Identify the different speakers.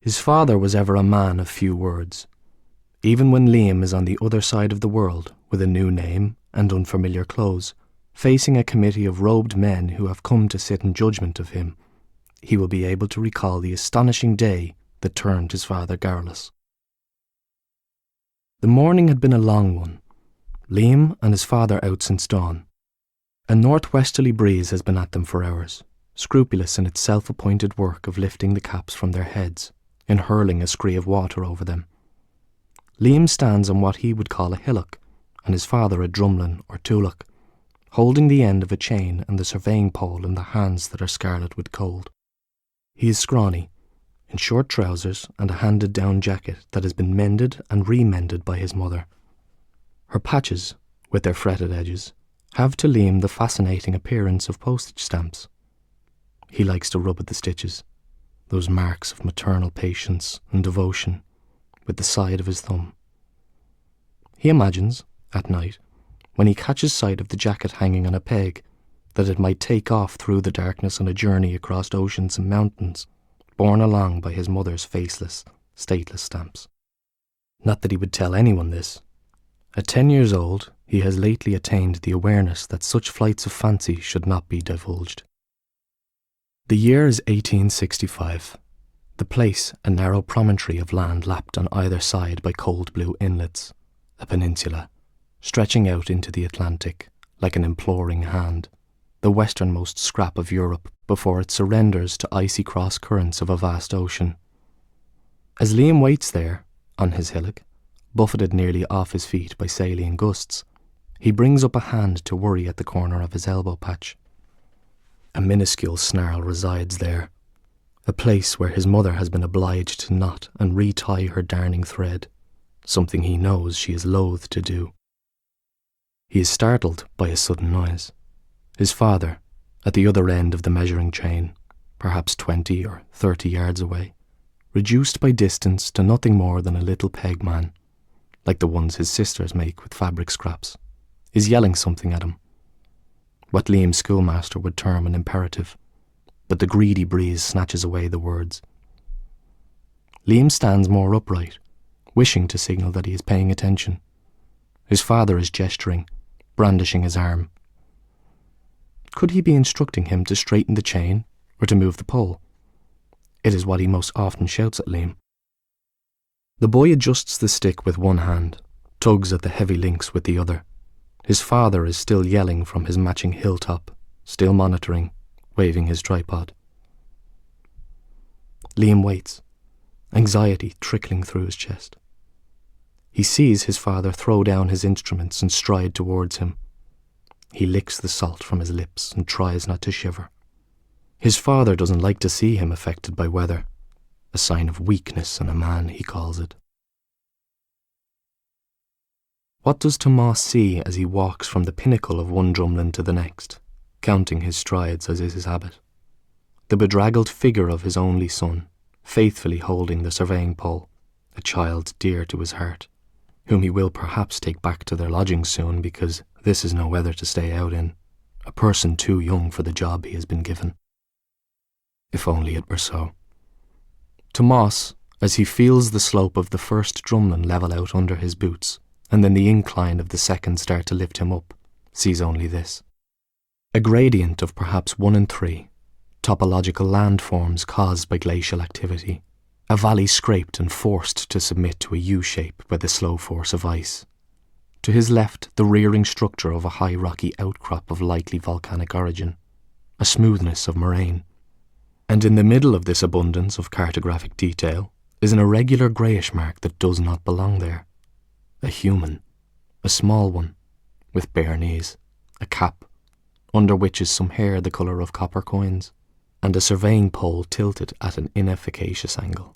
Speaker 1: His father was ever a man of few words. Even when Liam is on the other side of the world, with a new name and unfamiliar clothes, facing a committee of robed men who have come to sit in judgment of him, he will be able to recall the astonishing day that turned his father garrulous. The morning had been a long one. Liam and his father out since dawn. A northwesterly breeze has been at them for hours, scrupulous in its self-appointed work of lifting the caps from their heads, in hurling a scree of water over them. Liam stands on what he would call a hillock, and his father a drumlin or tulloch, holding the end of a chain and the surveying pole in the hands that are scarlet with cold. He is scrawny, in short trousers and a handed-down jacket that has been mended and remended by his mother. Her patches, with their fretted edges, have to Liam the fascinating appearance of postage stamps. He likes to rub at the stitches, those marks of maternal patience and devotion, with the side of his thumb. He imagines, at night, when he catches sight of the jacket hanging on a peg, that it might take off through the darkness on a journey across oceans and mountains, borne along by his mother's faceless, stateless stamps. Not that he would tell anyone this. At 10 years old, he has lately attained the awareness that such flights of fancy should not be divulged. The year is 1865. The place a narrow promontory of land lapped on either side by cold blue inlets, a peninsula, stretching out into the Atlantic like an imploring hand, the westernmost scrap of Europe before it surrenders to icy cross-currents of a vast ocean. As Liam waits there, on his hillock, buffeted nearly off his feet by saline gusts, he brings up a hand to worry at the corner of his elbow patch. A minuscule snarl resides there, a place where his mother has been obliged to knot and retie her darning thread, something he knows she is loath to do. He is startled by a sudden noise. His father, at the other end of the measuring chain, perhaps 20 or 30 yards away, reduced by distance to nothing more than a little peg man, like the ones his sisters make with fabric scraps, is yelling something at him. What Liam's schoolmaster would term an imperative, but the greedy breeze snatches away the words. Liam stands more upright, wishing to signal that he is paying attention. His father is gesturing, brandishing his arm. Could he be instructing him to straighten the chain or to move the pole? It is what he most often shouts at Liam. The boy adjusts the stick with one hand, tugs at the heavy links with the other. His father is still yelling from his matching hilltop, still monitoring, waving his tripod. Liam waits, anxiety trickling through his chest. He sees his father throw down his instruments and stride towards him. He licks the salt from his lips and tries not to shiver. His father doesn't like to see him affected by weather, a sign of weakness in a man, he calls it. What does Tomás see as he walks from the pinnacle of one drumlin to the next, counting his strides as is his habit? The bedraggled figure of his only son, faithfully holding the surveying pole, a child dear to his heart, whom he will perhaps take back to their lodgings soon because this is no weather to stay out in, a person too young for the job he has been given. If only it were so. Tomás, as he feels the slope of the first drumlin level out under his boots, and then the incline of the second start to lift him up, sees only this. A gradient of perhaps 1 in 3, topological landforms caused by glacial activity, a valley scraped and forced to submit to a U-shape by the slow force of ice. To his left, the rearing structure of a high rocky outcrop of likely volcanic origin, a smoothness of moraine. And in the middle of this abundance of cartographic detail is an irregular greyish mark that does not belong there. A human, a small one, with bare knees, a cap, under which is some hair the colour of copper coins, and a surveying pole tilted at an inefficacious angle.